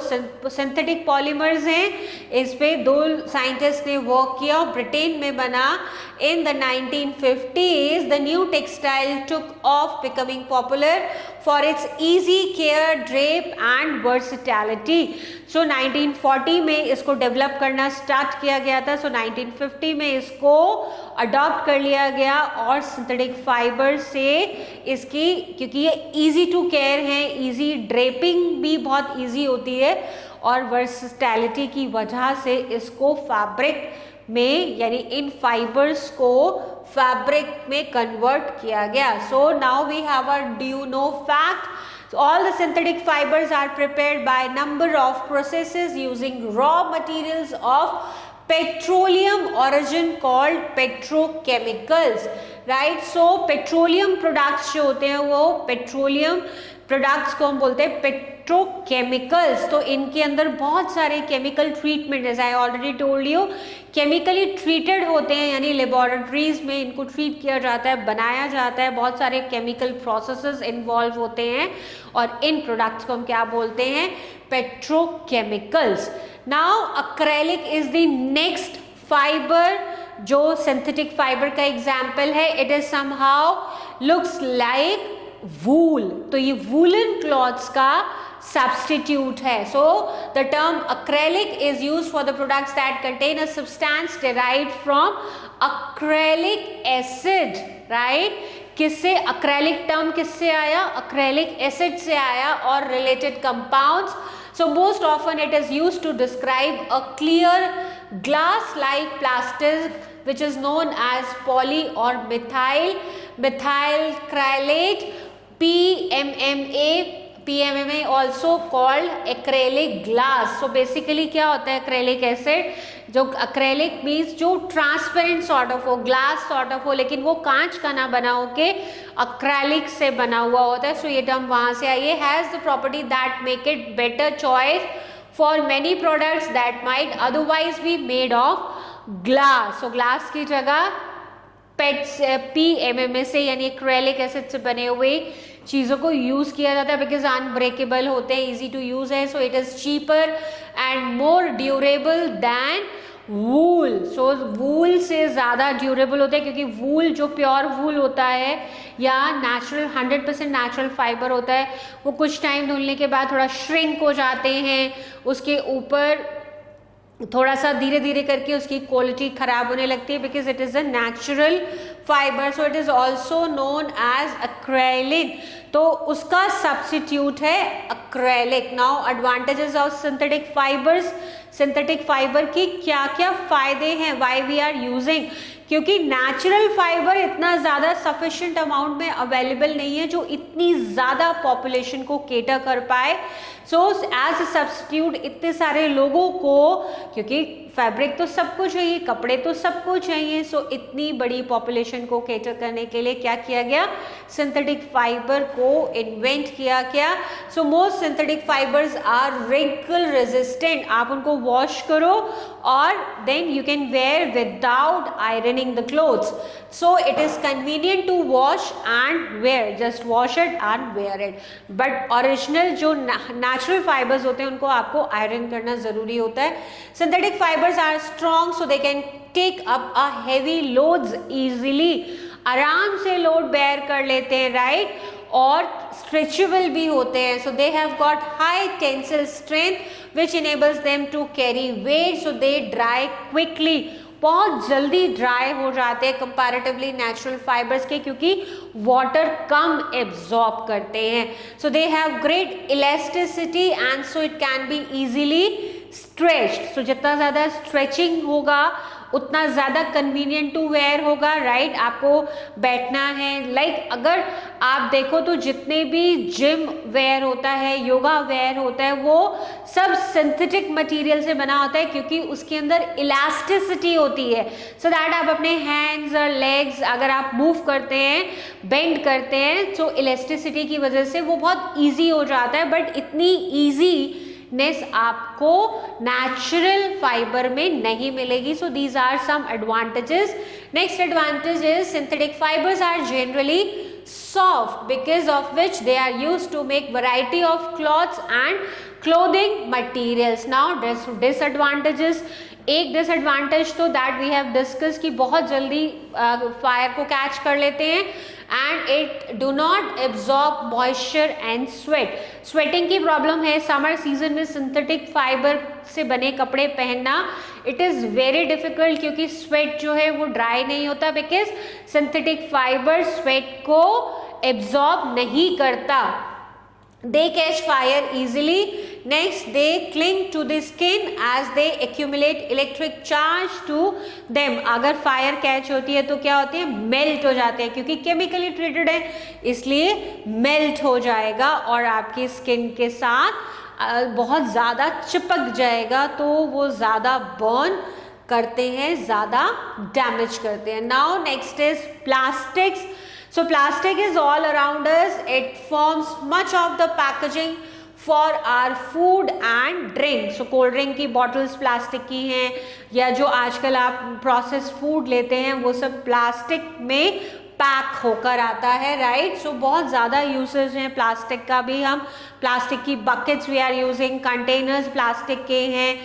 synthetic polymers हैं, इस पे दो साइंटिस्ट ने वर्क किया, ब्रिटेन में बना. In the 1950s the new textile took off, becoming popular for its easy care, drape and versatility. So 1940 में इसको डेवलप करना स्टार्ट किया गया था. सो 1950 में इसको अडॉप्ट कर लिया गया और सिंथेटिक फाइबर से इसकी, क्योंकि ये इजी टू केयर है, इजी ड्रेपिंग भी बहुत इजी होती है और वर्सिटैलिटी की वजह से इसको फैब्रिक में, यानी इन फाइबर्स को फैब्रिक में कन्वर्ट किया गया. So now we have a do you know fact. So all the synthetic fibers are prepared by a number of processes using raw materials of petroleum origin called petrochemicals, right? So petroleum products जो होते हैं वो petroleum products को हम बोलते हैं petrochemicals. तो इनके अंदर बहुत सारे chemical treatment, as I already told you, chemically treated होते हैं, यानी लेबोरेटरीज में इनको ट्रीट किया जाता है, बनाया जाता है, बहुत सारे केमिकल प्रोसेसेस इन्वॉल्व होते हैं और इन प्रोडक्ट्स को हम क्या बोलते हैं, petrochemicals. Now acrylic is the next fibre जो सिंथेटिक फाइबर का एग्जाम्पल है. It is somehow looks like wool, तो ये वूलन क्लॉथ्स का सब्सटीट्यूट है. So the term acrylic is used for the products that contain a substance derived from acrylic acid, right? किससे acrylic term किससे आया, acrylic acid से आया और related compounds. So most often it is used to describe a clear glass-like plastic which is known as poly or methyl crylate, PMMA also called acrylic glass. So basically क्या होता है acrylic acid, जो acrylic means जो transparent sort of हो, glass sort of हो, लेकिन वो कांच का ना बना हो के acrylic से बना हुआ होता है. So ये टर्म वहाँ से आई है. has the property that make it better choice for many products that might otherwise be made of glass. So glass की जगह PMMA से यानी एक्रेलिक एसिड से बने हुए चीज़ों को यूज़ किया जाता है, बिकॉज अनब्रेकेबल होते हैं, इजी टू यूज़ है. So it is cheaper and more durable than wool. So wool से ज़्यादा ड्यूरेबल होता है, क्योंकि वूल जो प्योर वूल होता है या नेचुरल 100% नेचुरल फाइबर होता है, वो कुछ टाइम धुलने के बाद थोड़ा श्रिंक हो जाते हैं, उसके ऊपर थोड़ा सा धीरे धीरे करके उसकी क्वालिटी खराब होने लगती है, because it is a natural fibre. So it is also known as acrilan, तो उसका सब्सिट्यूट है acrylic. Now advantages of synthetic fibres. Synthetic fibre की क्या क्या फ़ायदे हैं, वाई वी आर यूजिंग, क्योंकि नेचुरल फाइबर इतना ज़्यादा सफिशिएंट अमाउंट में अवेलेबल नहीं है जो इतनी ज़्यादा पॉपुलेशन को केटर कर पाए. सो एज अ सब्स्टिट्यूट इतने सारे लोगों को, क्योंकि फैब्रिक तो सबको चाहिए, कपड़े तो सबको चाहिए, सो इतनी बड़ी पॉपुलेशन को केटर करने के लिए क्या किया गया, सिंथेटिक फाइबर को इन्वेंट किया गया. So most synthetic fibres are wrinkle resistant. आप उनको वॉश करो और then you can wear without ironing the clothes. So it is convenient to wash and wear, just wash it and wear it. But original जो natural fibres होते हैं उनको आपको iron करना ज़रूरी होता है. Synthetic fibres are strong, so they can take up a heavy loads easily. आराम से लोड बेयर कर लेते हैं, राइट, और स्ट्रेचेबल भी होते हैं. So they have got high tensile strength which enables them to carry weight. So they dry quickly, बहुत जल्दी ड्राई हो जाते हैं कंपैरेटिवली नेचुरल फाइबर्स के, क्योंकि वाटर कम एब्जॉर्ब करते हैं. So they have great elasticity and so it can be easily stretched. So जितना ज़्यादा स्ट्रेचिंग होगा उतना ज़्यादा कन्वीनियंट टू वेयर होगा, राइट. आपको बैठना है, लाइक अगर आप देखो तो जितने भी जिम वेयर होता है, योगा वेयर होता है, वो सब सिंथेटिक मटेरियल से बना होता है, क्योंकि उसके अंदर इलास्टिसिटी होती है. सो दैट आप अपने हैंड्स और लेग्स अगर आप मूव करते हैं, बेंड करते हैं, तो इलास्टिसिटी की वजह से वो बहुत ईजी हो जाता है. बट इतनी ईजी नेस आपको नेचुरल फाइबर में नहीं मिलेगी. So these are some advantages. Next advantage is synthetic fibres are generally soft because of which they are used to make variety of cloths and clothing materials. Now disadvantages. एक disadvantage तो that we have discuss कि बहुत जल्दी fire को catch कर लेते हैं and it do not absorb moisture and sweat. Sweating की प्रॉब्लम है. समर सीजन में सिंथेटिक फाइबर से बने कपड़े पहनना इट इज़ वेरी डिफिकल्ट क्योंकि स्वेट जो है वो ड्राई नहीं होता बिकॉज सिंथेटिक फाइबर स्वेट को एब्जॉर्ब नहीं करता. They catch fire easily. Next, they cling to the skin as they accumulate electric charge to them. अगर फायर कैच होती है तो क्या होती है, मेल्ट हो जाते हैं क्योंकि केमिकली ट्रीटेड है इसलिए मेल्ट हो जाएगा और आपकी स्किन के साथ बहुत ज़्यादा चिपक जाएगा तो वो ज़्यादा बर्न करते हैं, ज़्यादा डैमेज करते हैं. Now next is plastics. So plastic is all around us. It forms much of the packaging for our food and drink. So cold drink की bottles प्लास्टिक की हैं या जो आजकल आप प्रोसेस फूड लेते हैं वो सब प्लास्टिक में पैक होकर आता है, राइट. सो बहुत ज़्यादा यूसेज हैं प्लास्टिक का भी. हम प्लास्टिक की buckets we are using, containers plastic के हैं.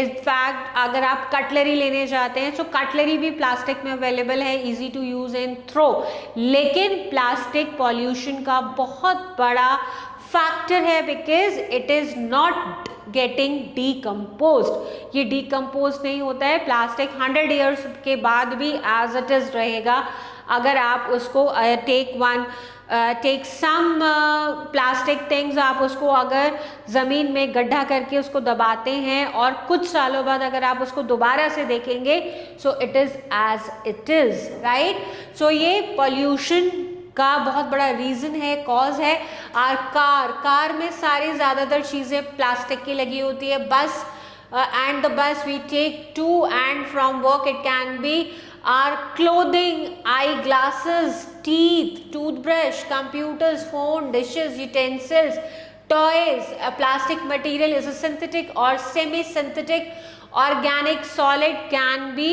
इनफैक्ट अगर आप कटलरी लेने जाते हैं तो कटलरी भी प्लास्टिक में अवेलेबल है, easy to use and throw. लेकिन प्लास्टिक पॉल्यूशन का बहुत बड़ा फैक्टर है because it is not getting decomposed. ये डीकम्पोज नहीं होता है. प्लास्टिक 100 ईयर्स के बाद भी एज इट इज़ रहेगा. अगर आप उसको टेक सम प्लास्टिक थिंग्स, आप उसको अगर ज़मीन में गड्ढा करके उसको दबाते हैं और कुछ सालों बाद अगर आप उसको दोबारा से देखेंगे so it is as it is, right. So ये पॉल्यूशन का बहुत बड़ा रीज़न है, कॉज है. और कार में सारी ज़्यादातर चीज़ें प्लास्टिक की लगी होती है. बस and the bus we take to and from work, it can be our clothing, eyeglasses, teeth, toothbrush, computers, phone, dishes, utensils, toys. A plastic material is a synthetic or semi-synthetic organic solid can be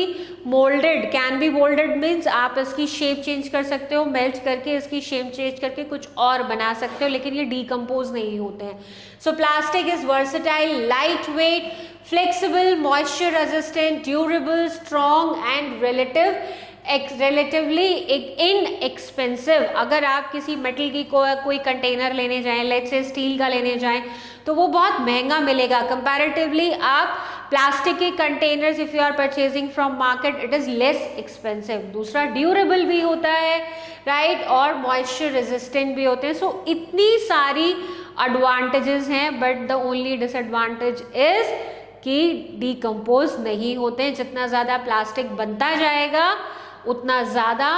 molded means आप इसकी shape change कर सकते हो, melt करके इसकी shape change करके कुछ और बना सकते हो, लेकिन ये डीकम्पोज नहीं होते हैं. सो plastic is versatile, light weight, flexible, moisture resistant, durable, strong and relatively inexpensive. अगर आप किसी मेटल की कोई कंटेनर लेने जाएं, लेट्स से स्टील का लेने जाएं, तो वो बहुत महंगा मिलेगा कंपैरेटिवली. आप प्लास्टिक के containers if you are purchasing from market it is less expensive. दूसरा ड्यूरेबल भी होता है, राइट, और मॉइस्चर रेजिस्टेंट भी होते हैं. सो इतनी सारी एडवांटेजेस हैं but the only disadvantage is कि डीकम्पोज नहीं होते हैं. जितना ज़्यादा प्लास्टिक बनता जाएगा उतना ज़्यादा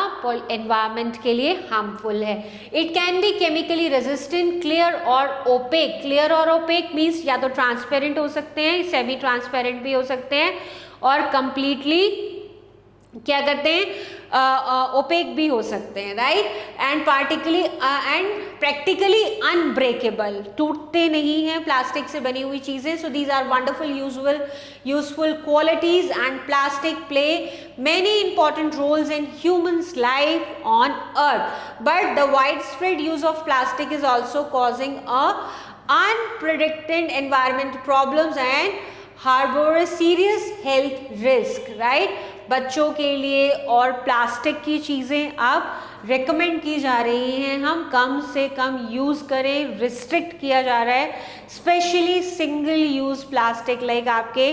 एनवायरनमेंट के लिए हार्मफुल है. It can B chemically resistant, clear और ओपेक. क्लियर और ओपेक मीन्स या तो ट्रांसपेरेंट हो सकते हैं, सेमी ट्रांसपेरेंट भी हो सकते हैं, और कंप्लीटली क्या करते हैं, ओपेक भी हो सकते हैं, राइट. एंड प्रैक्टिकली अनब्रेकेबल, टूटते नहीं हैं प्लास्टिक से बनी हुई चीज़ें. So these are wonderful useful qualities and plastic play many important roles in humans' life on earth. But the widespread use of plastic is also causing unpredicted environment problems and harbor a serious health risk, right. बच्चों के लिए और plastic की चीज़ें अब recommend की जा रही हैं, हम कम से कम यूज़ करें, रिस्ट्रिक्ट किया जा रहा है. Specially single use plastic, like आपके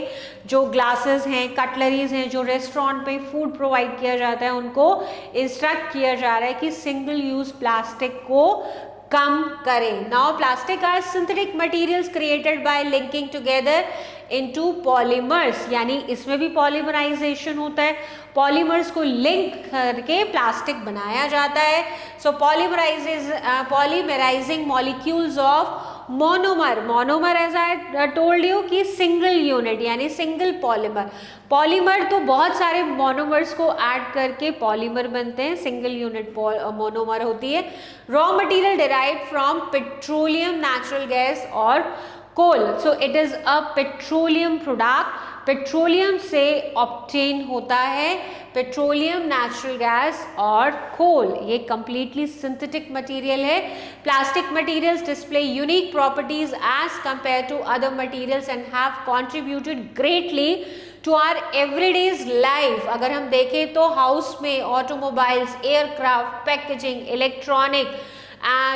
जो ग्लासेस हैं, कटलरीज हैं, जो रेस्टोरेंट पे फूड प्रोवाइड किया जाता है, उनको इंस्ट्रक्ट किया जा रहा है कि सिंगल यूज़ प्लास्टिक को कम करें. Now plastic are synthetic materials created by linking together into polymers, यानी इसमें भी पॉलीमराइजेशन होता है. पॉलीमर्स को लिंक करके प्लास्टिक बनाया जाता है. So polymerising molecules of monomer as I told you कि सिंगल यूनिट यानी सिंगल पॉलीमर तो बहुत सारे मोनोमर्स को ऐड करके पॉलीमर बनते हैं, सिंगल यूनिट मोनोमर होती है. Raw material derived from petroleum, natural gas और coal, so it is a petroleum product, petroleum से ऑब्टेन होता है, पेट्रोलियम, नेचुरल गैस और कोल, ये कंप्लीटली सिंथेटिक मटेरियल है। Plastic materials display unique properties as compare to other materials and have contributed greatly to our everyday's life. अगर हम देखें तो हाउस में automobiles, aircraft, packaging, electronic,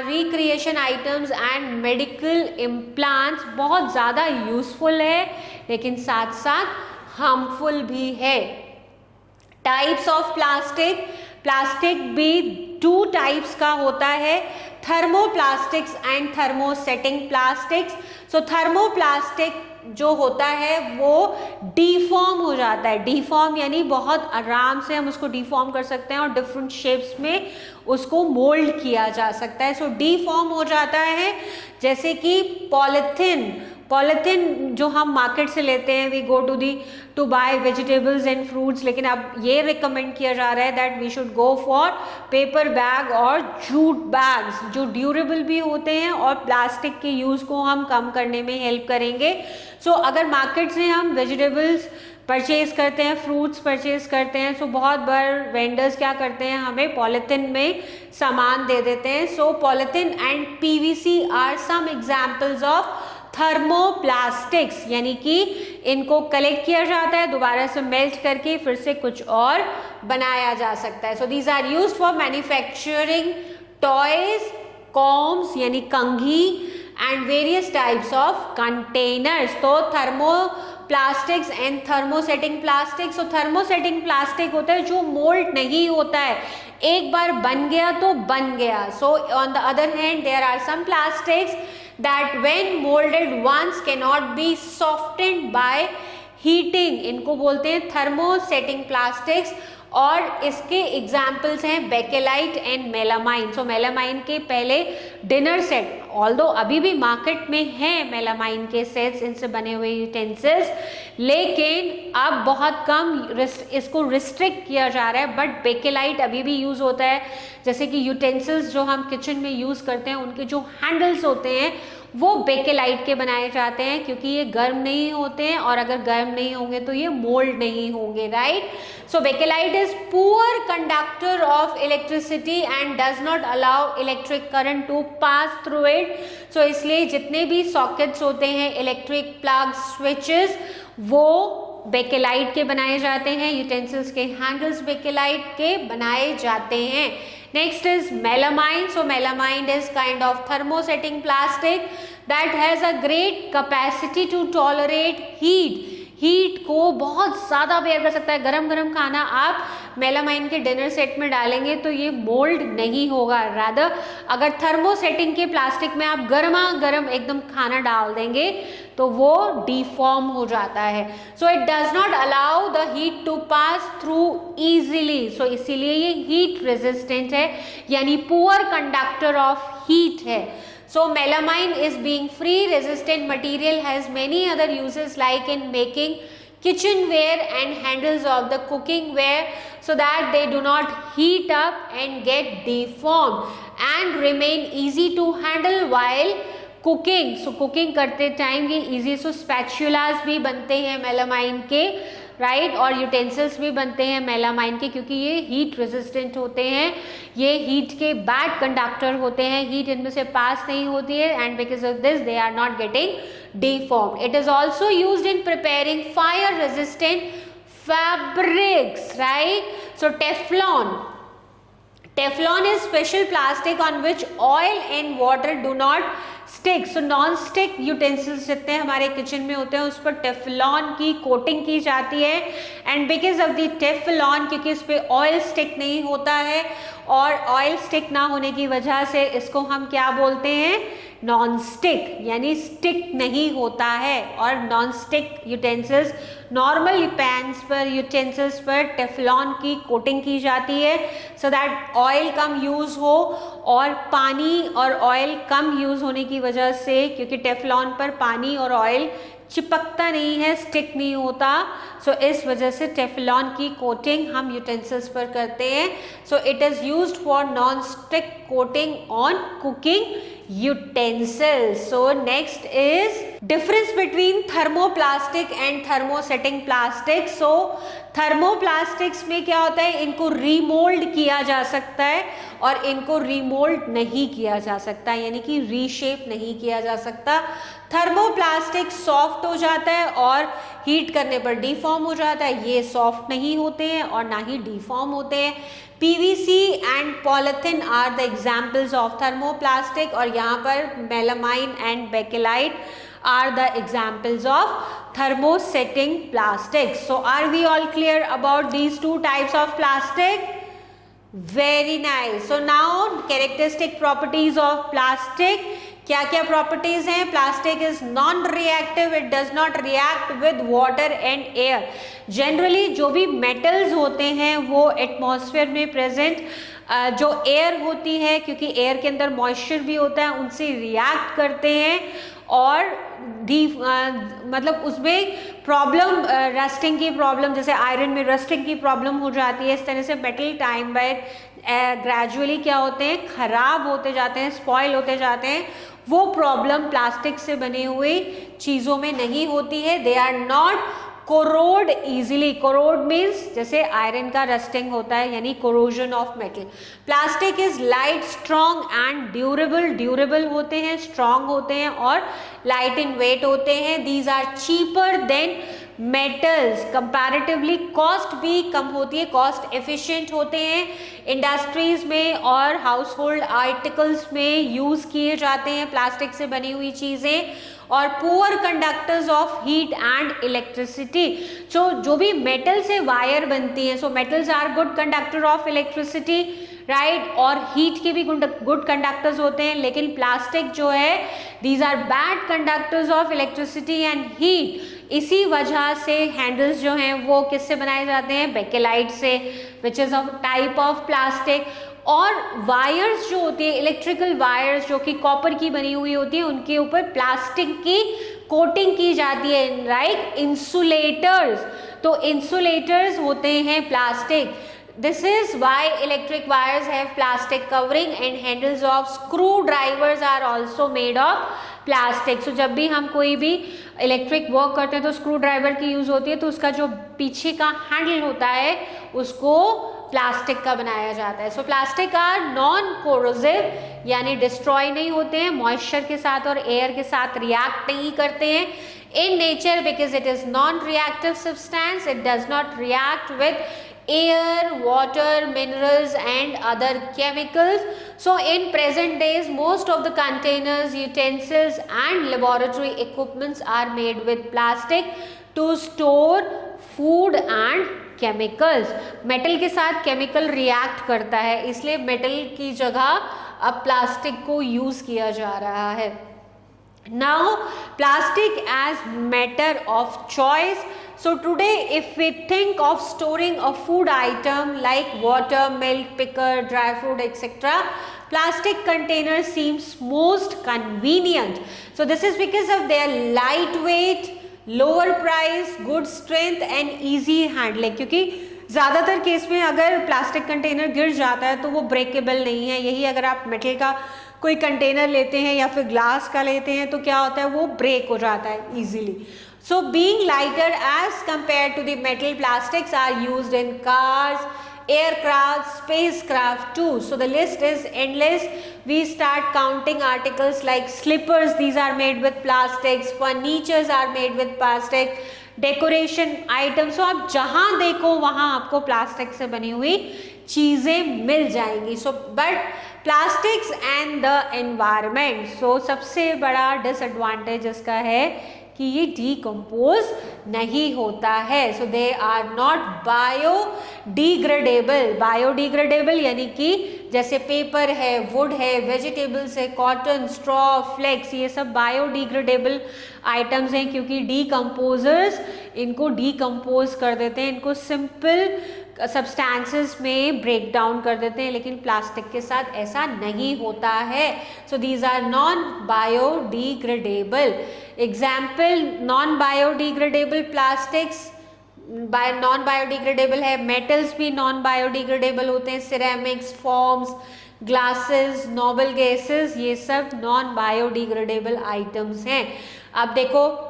recreation items and medical implants बहुत ज़्यादा useful है, लेकिन साथ साथ हार्मफुल भी है। टाइप्स ऑफ प्लास्टिक, प्लास्टिक भी 2 टाइप्स का होता है, thermoplastics and thermosetting plastics. So thermoplastic जो होता है वो डिफॉर्म हो जाता है, डिफॉर्म यानी बहुत आराम से हम उसको डिफॉर्म कर सकते हैं और डिफरेंट शेप्स में उसको मोल्ड किया जा सकता है। सो डिफॉर्म हो जाता है, जैसे कि पॉलिथीन, पॉलिथीन जो हम मार्केट से लेते हैं, we go to buy vegetables and fruits, लेकिन अब ये रिकमेंड किया जा रहा है that we should go for paper bag और जूट बैग्स जो ड्यूरेबल भी होते हैं और प्लास्टिक के यूज़ को हम कम करने में हेल्प करेंगे। सो अगर मार्केट से हम वेजिटेबल्स परचेज करते हैं, फ्रूट्स परचेज करते हैं, सो बहुत बार वेंडर्स क्या करते हैं, हमें पॉलिथीन में सामान दे देते हैं। So polythene and PVC are some examples of thermoplastics, यानी कि इनको कलेक्ट किया जाता है, दोबारा से मेल्ट करके फिर से कुछ और बनाया जा सकता है। So these are used for manufacturing toys, combs यानी कंघी and various types of containers. तो थर्मोप्लास्टिक्स एंड थर्मोसेटिंग प्लास्टिक्स। तो थर्मोसेटिंग प्लास्टिक होता है जो मोल्ड नहीं होता है, एक बार बन गया तो बन गया। So on the other hand there are some plastics that when molded once cannot be softened by heating, इनको बोलते हैं thermosetting plastics। और इसके एग्जाम्पल्स हैं bakelite and melamine. So melamine के पहले डिनर सेट, ऑल्दो अभी भी मार्केट में हैं मेलामाइन के सेट्स, इनसे बने हुए यूटेंसिल्स, लेकिन अब बहुत कम इसको रिस्ट्रिक्ट किया जा रहा है, बट बेकेलाइट अभी भी यूज़ होता है। जैसे कि यूटेंसिल्स जो हम किचन में यूज़ करते हैं, उनके जो हैंडल्स होते हैं वो बेकेलाइट के बनाए जाते हैं, क्योंकि ये गर्म नहीं होते हैं और अगर गर्म नहीं होंगे तो ये मोल्ड नहीं होंगे, right. So Bakelite is poor conductor of electricity and does not allow electric current to pass through it. So इसलिए जितने भी सॉकेट्स होते हैं, इलेक्ट्रिक प्लग, स्विचेस, वो बेकेलाइट के बनाए जाते हैं, यूटेंसिल्स के हैंडल्स बेकेलाइट के बनाए जाते हैं। Next is melamine. So melamine is kind of thermosetting plastic that has a great capacity to tolerate heat. Heat को बहुत ज़्यादा बेयर कर सकता है। गरम गरम खाना आप मेलामाइन के डिनर सेट में डालेंगे तो ये मोल्ड नहीं होगा, रादर अगर थर्मोसेटिंग के प्लास्टिक में आप गर्मा गर्म एकदम खाना डाल देंगे तो वो डिफॉर्म हो जाता है। So it does not allow the heat to pass through easily. So इसीलिए ये हीट रेजिस्टेंट है, यानी पुअर कंडक्टर ऑफ हीट है। So melamine is being free resistant material, has many other uses like in making kitchenware and handles of the cookingware, so that they do not heat up and get deformed and remain easy to handle while cooking. So cooking करते time ये easy, so spatulas भी बनते हैं melamine के, right, और utensils भी बनते हैं मेलामाइन के, क्योंकि ये हीट रेजिस्टेंट होते हैं, ये हीट के बैड कंडक्टर होते हैं, हीट इनमें से पास नहीं होती है, and because of this they are not getting deformed. It is also used in preparing fire resistant fabrics, right. So Teflon, Teflon is special plastic on which oil and water do not stick. So non stick utensils जितने हमारे kitchen में होते हैं उस पर Teflon की coating की जाती है, and because of the Teflon, क्योंकि इस पर ऑयल स्टिक नहीं होता है, और ऑयल स्टिक ना होने की वजह से इसको हम क्या बोलते हैं, नॉन स्टिक, यानी स्टिक नहीं होता है। और non stick utensils, normal pans पर, यूटेंसिल्स पर टेफ्लॉन की कोटिंग की जाती है, so that oil come use हो, और पानी और ऑयल कम यूज़ होने की वजह से, क्योंकि टेफ्लॉन पर पानी और ऑयल चिपकता नहीं है, स्टिक नहीं होता, सो इस वजह से टेफ्लॉन की कोटिंग हम यूटेंसिल्स पर करते हैं। सो it is used for non stick coating on cooking utensils. So next is difference between thermoplastic and thermosetting plastic. So thermoplastics में क्या होता है, इनको रीमोल्ड किया जा सकता है और इनको रीमोल्ड नहीं किया जा सकता, यानी कि रीशेप नहीं किया जा सकता. थर्मोप्लास्टिक सॉफ्ट हो जाता है और हीट करने पर डिफॉर्म हो जाता है, ये सॉफ्ट नहीं होते हैं और ना ही डिफॉर्म होते हैं. PVC and polythene are the examples of thermoplastic, और यहाँ पर melamine and Bakelite are the examples of thermosetting plastics. So are we all clear about these two types of plastic? Very nice. So now characteristic properties of plastic. क्या क्या properties हैं? Plastic is non reactive, it does not react with water and air. Generally जो भी metals होते हैं वो atmosphere में present जो एयर होती है, क्योंकि एयर के अंदर मॉइस्चर भी होता है, उनसे रिएक्ट करते हैं और मतलब उसमें प्रॉब्लम, रस्टिंग की प्रॉब्लम, जैसे आयरन में रस्टिंग की प्रॉब्लम हो जाती है, इस तरह से मेटल टाइम बाय ग्रेजुअली क्या होते हैं, खराब होते जाते हैं, स्पॉइल होते जाते हैं. वो प्रॉब्लम प्लास्टिक से बने हुए चीज़ों में नहीं होती है. They are not corrode easily. Corrode means जैसे आयरन का रस्टिंग होता है, यानी corrosion of metal. Plastic is light, strong and durable. Durable होते हैं, स्ट्रॉन्ग होते हैं और लाइट इन वेट होते हैं. These are cheaper than metals. Comparatively cost भी कम होती है, कॉस्ट एफिशिएंट होते हैं. इंडस्ट्रीज में और हाउस होल्ड आर्टिकल्स में यूज किए जाते हैं प्लास्टिक से बनी हुई चीजें. और poor conductors of heat and electricity. जो भी मेटल से वायर बनती है, so metals are good conductor of electricity, right, और हीट के भी गुड कंडक्टर्स होते हैं. लेकिन प्लास्टिक जो है, these are bad conductors of electricity and heat. इसी वजह से हैंडल्स जो हैं वो किससे बनाए जाते हैं? बेकेलाइट से, which is a type of plastic. और वायर्स जो होती है, इलेक्ट्रिकल वायर्स जो कि कॉपर की बनी हुई होती है, उनके ऊपर प्लास्टिक की कोटिंग की जाती है, राइट. इंसुलेटर्स, तो इंसुलेटर्स होते हैं plastic. This is why electric wires have plastic covering and handles of screw drivers are also made of plastic. So जब भी हम कोई भी इलेक्ट्रिक वर्क करते हैं तो स्क्रू ड्राइवर की यूज होती है, तो उसका जो पीछे का हैंडल होता है उसको प्लास्टिक का बनाया जाता है. So plastic are non corrosive, यानी डिस्ट्रॉय नहीं होते हैं, मॉइस्चर के साथ और एयर के साथ रिएक्ट नहीं करते हैं in nature because it is non-reactive substance. It does not react with air, water, minerals and other chemicals. So in present days most of the containers, utensils and laboratory equipments are made with plastic to store food and chemicals. Metal के साथ chemical react करता है, इसलिए metal की जगह अब plastic को use किया जा रहा है. Now plastic as matter of choice. So today if we think of storing a food item like water, milk, pickle, dry fruit, etc., plastic container seems most convenient. So this is because of their lightweight, lower price, good strength and easy handling. क्योंकि ज़्यादातर case में अगर plastic container गिर जाता है तो वो breakable नहीं है. यही अगर आप मेटल का कोई कंटेनर लेते हैं या फिर ग्लास का लेते हैं तो क्या होता है, वो ब्रेक हो जाता है easily. So being lighter as compare to the metal, plastics are used in cars, aircraft, spacecraft too. So the list is endless. We start counting articles like slippers, these are made with plastics, furnitures are made with plastic, decoration items. So आप जहाँ देखो वहाँ आपको plastic से बनी हुई चीज़ें मिल जाएंगी. So but plastics and the environment, so सबसे बड़ा डिसएडवांटेज इसका है कि ये डीकम्पोज नहीं होता है. So they are not biodegradable. Biodegradable यानी कि जैसे पेपर है, वुड है, वेजिटेबल्स है, कॉटन, स्ट्रॉ, फ्लेक्स, ये सब बायोडिग्रेडेबल आइटम्स हैं क्योंकि डीकम्पोजर्स इनको डीकम्पोज कर देते हैं, इनको सिंपल सब्सटेंसेस में ब्रेक डाउन कर देते हैं. लेकिन प्लास्टिक के साथ ऐसा नहीं होता है. So these are non biodegradable. Example non biodegradable plastics, non biodegradable है. मेटल्स भी नॉन बायोडिग्रेडेबल होते हैं, ceramics, forms, glasses, noble gases, ये सब नॉन बायोडिग्रेडेबल आइटम्स हैं. अब देखो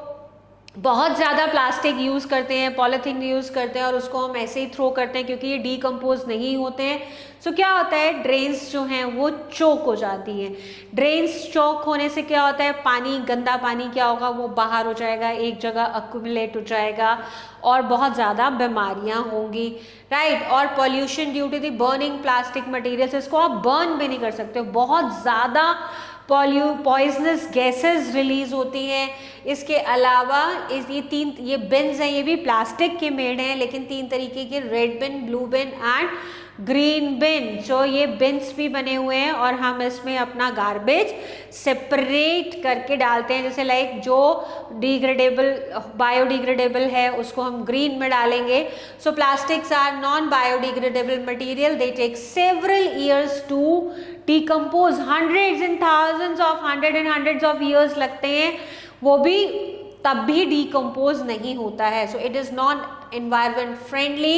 बहुत ज़्यादा प्लास्टिक यूज़ करते हैं, पॉलीथीन यूज़ करते हैं और उसको हम ऐसे ही थ्रो करते हैं क्योंकि ये डीकम्पोज नहीं होते हैं। सो क्या होता है, ड्रेन्स जो हैं वो चोक हो जाती हैं। ड्रेन्स चोक होने से क्या होता है, पानी, गंदा पानी क्या होगा, वो बाहर हो जाएगा, एक जगह अक्यूमुलेट हो जाएगा और बहुत ज़्यादा बीमारियाँ होंगी, राइट। और pollution due to the burning plastic materials, इसको आप बर्न भी नहीं कर सकते हो, बहुत ज़्यादा पॉइजनस गैसेस रिलीज होती हैं। इसके अलावा ये बिन्स हैं, ये भी प्लास्टिक के मेड हैं, लेकिन 3 तरीके के, red bin, blue bin and green bin. जो ये बिन्स भी बने हुए हैं और हम इसमें अपना गार्बेज सेपरेट करके डालते हैं। जैसे लाइक जो डिग्रेडेबल, बायोडिग्रेडेबल है उसको हम ग्रीन में डालेंगे। So plastics are non biodegradable material, they take several years to decompose, hundreds of years लगते हैं, वो भी तब भी डिकम्पोज नहीं होता है। So it is not environment friendly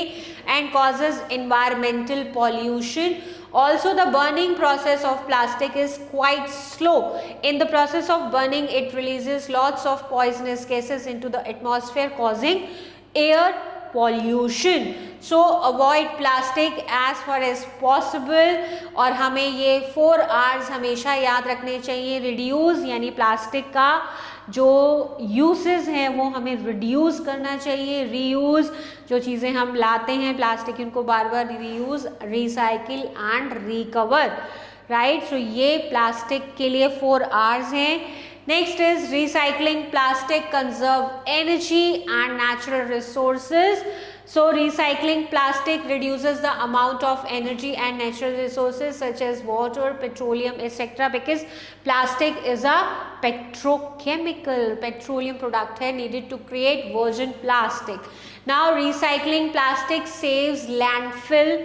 and causes environmental pollution. Also, the burning process of plastic is quite slow. In the process of burning, it releases lots of poisonous gases into the atmosphere, causing air pollution. So avoid plastic as far as possible. और हमें ये 4 R's हमेशा याद रखने चाहिए। Reduce यानी plastic का जो यूसेस हैं वो हमें रिड्यूस करना चाहिए। रीयूज़, जो चीज़ें हम लाते हैं प्लास्टिक, उनको बार बार reuse, recycle and recover, right. So ये प्लास्टिक के लिए 4 R's हैं। Next is recycling plastic, conserve energy and natural resources. So recycling plastic reduces the amount of energy and natural resources such as water, petroleum, etc. because plastic is a petroleum product है needed to create virgin plastic. Now recycling plastic saves landfill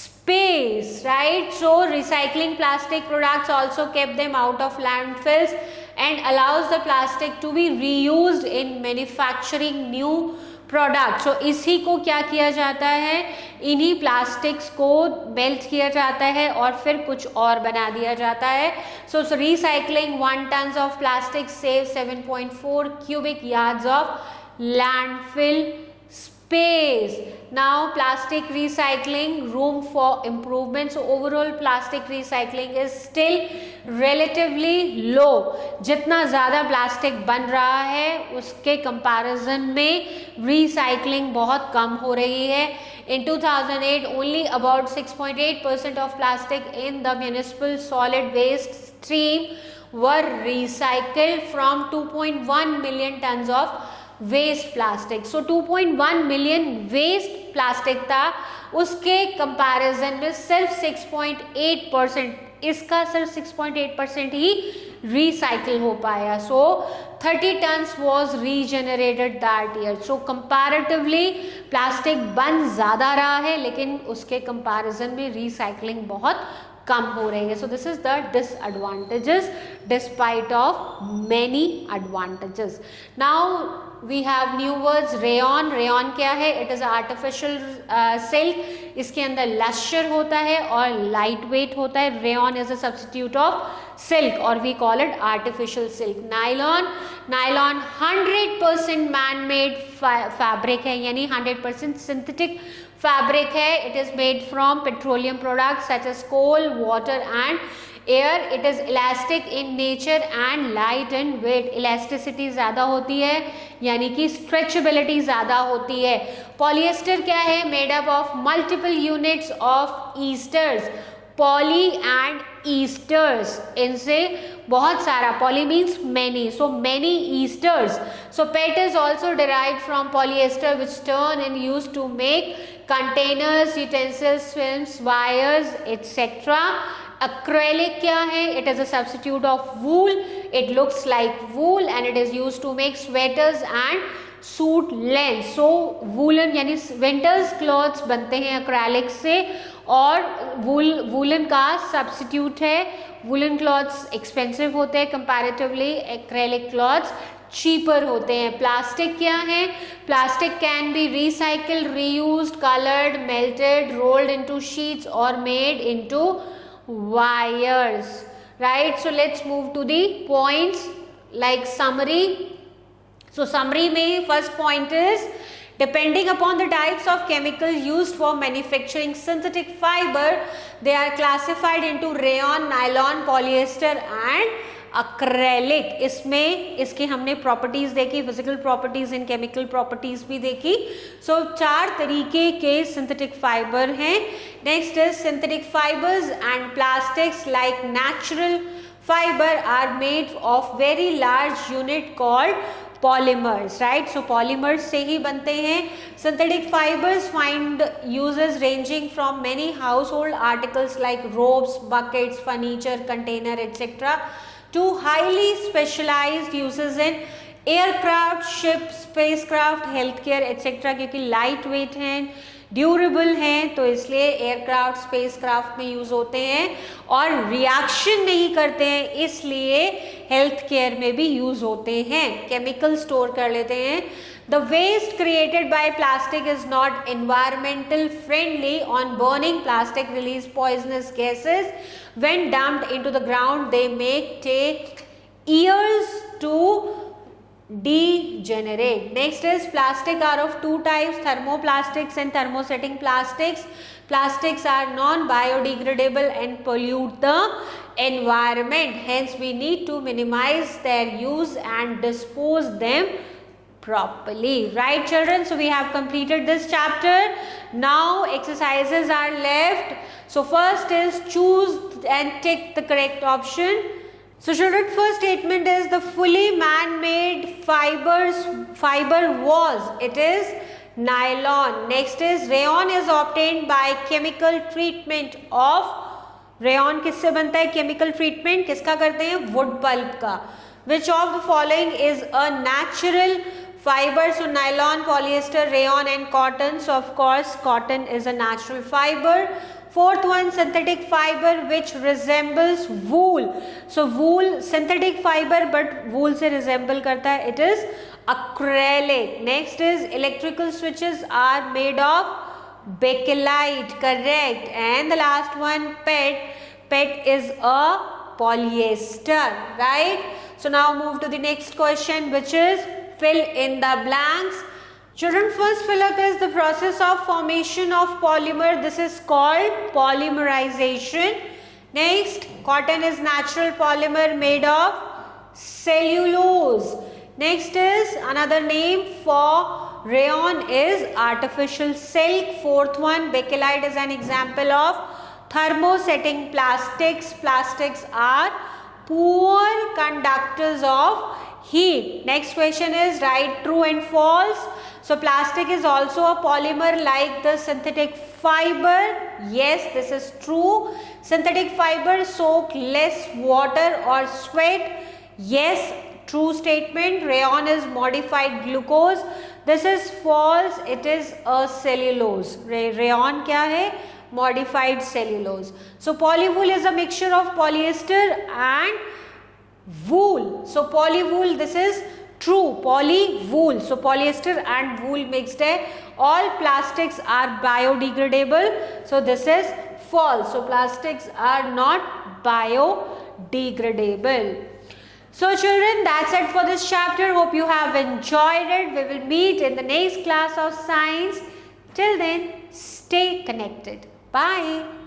space, right? So recycling plastic products also keep them out of landfills and allows the plastic to be reused in manufacturing new product. So इसी को क्या किया जाता है, इन्हीं plastics को melt किया जाता है और फिर कुछ और बना दिया जाता है. So recycling 1 tons of plastic save 7.4 cubic yards of landfill space. Now plastic recycling room for improvement. So overall plastic recycling is still relatively low. जितना ज़्यादा प्लास्टिक बन रहा है उसके कंपैरिजन में recycling बहुत कम हो रही है. In 2008 only about 6.8% of plastic in the municipal solid waste stream were recycled from 2.1 million tons of waste plastic. सो 2.1 मिलियन वेस्ट प्लास्टिक था, उसके कंपैरिजन में सिर्फ 6.8%, इसका सिर्फ 6.8% ही रिसाइकिल हो पाया. सो 30 tons was regenerated that year. So comparatively plastic बन ज़्यादा रहा है लेकिन उसके कंपैरिजन में रिसाइकलिंग बहुत कम हो रही है. So this is the disadvantages despite of many advantages. Now we have new words. Rayon. Rayon क्या है? It is artificial silk. इसके अंदर लश्चर होता है और लाइट वेट होता है. Rayon is a substitute of silk और we call it artificial silk. Nylon. Nylon 100% man made fabric है, यानी 100% सिंथेटिक फैब्रिक है. It is made from petroleum products such as coal, water and air. It is elastic in nature and light in weight. Elasticity ज़्यादा होती है यानी कि stretchability ज़्यादा होती है. पॉलिएस्टर क्या है? Made up of multiple units of esters. Poly and esters, इनसे बहुत सारा, poly means many, so many esters. So PET is also derived from polyester which turn in use to make containers, utensils, films, wires etcetera. Acrylic क्या है? It is a substitute of wool. It looks like wool and it is used to make sweaters and suit length. So woolen यानी winters clothes बनते हैं acrylic से और woolen का substitute है. Woolen clothes expensive होते हैं comparatively, acrylic clothes cheaper होते हैं. प्लास्टिक क्या है? Plastic can be recycled, reused, colored, melted, rolled into sheets or made into wires, right? So let's move to the points like summary. So summary में first point is depending upon the types of chemicals used for manufacturing synthetic fiber, they are classified into rayon, nylon, polyester and acrylic. इसमें इसकी हमने properties देखी, physical properties and chemical properties भी देखी. So 4 तरीके के synthetic fibre हैं. Next is synthetic fibres and plastics like natural fibre are made of very large unit called polymers, right? So polymers से ही बनते हैं. Synthetic fibers find uses ranging from many household articles like ropes, buckets, furniture, container, etc. to highly specialized uses in aircraft, ships, spacecraft, healthcare, etc. क्योंकि light weight हैं, durable हैं, तो इसलिए aircraft, spacecraft में use होते हैं. और reaction नहीं करते हैं, इसलिए हेल्थ केयर में भी यूज होते हैं. केमिकल स्टोर कर लेते हैं. The waste created by plastic is not environmental friendly. On burning plastic release poisonous gases. When dumped into the ground they may take years to degenerate. Next is plastic are of 2 types, thermoplastics and thermosetting plastics. Plastics are non-biodegradable and pollute the environment. Hence, we need to minimize their use and dispose them properly. Right, children? So, we have completed this chapter. Now, exercises are left. So, first is choose and tick the correct option. So children, first statement is the fully man-made fiber was, it is nylon. Next is rayon is obtained by chemical treatment of, rayon किससे बनता है? chemical treatment किसका करते हैं? wood pulp का. Which of the following is a natural fiber? So nylon, polyester, rayon and cotton. So of course cotton is a natural fiber. Fourth one, synthetic fiber which resembles wool. So wool synthetic fiber but wool से resemble करता है, it is acrylic. Next is electrical switches are made of bakelite, correct. And the last one, PET is a polyester, right? So now move to the next question, which is fill in the blanks. Children, first fill up is the process of formation of polymer. This is called polymerization. Next, cotton is natural polymer made of cellulose. Next is another name for rayon is artificial silk. Fourth one, bakelite is an example of thermosetting plastics. Plastics are poor conductors of heat. Next question is write true and false. So plastic is also a polymer like the synthetic fiber. Yes, this is true. Synthetic fiber soak less water or sweat. Yes, true statement. Rayon is modified glucose. This is false. It is a cellulose. Rayon क्या है? Modified cellulose. So polywool is a mixture of polyester and wool. So polywool, this is true. Polywool, so polyester and wool mixed है. All plastics are biodegradable, so this is false. So plastics are not biodegradable. So children, that's it for this chapter. Hope you have enjoyed it. We will meet in the next class of science. Till then, stay connected. Bye.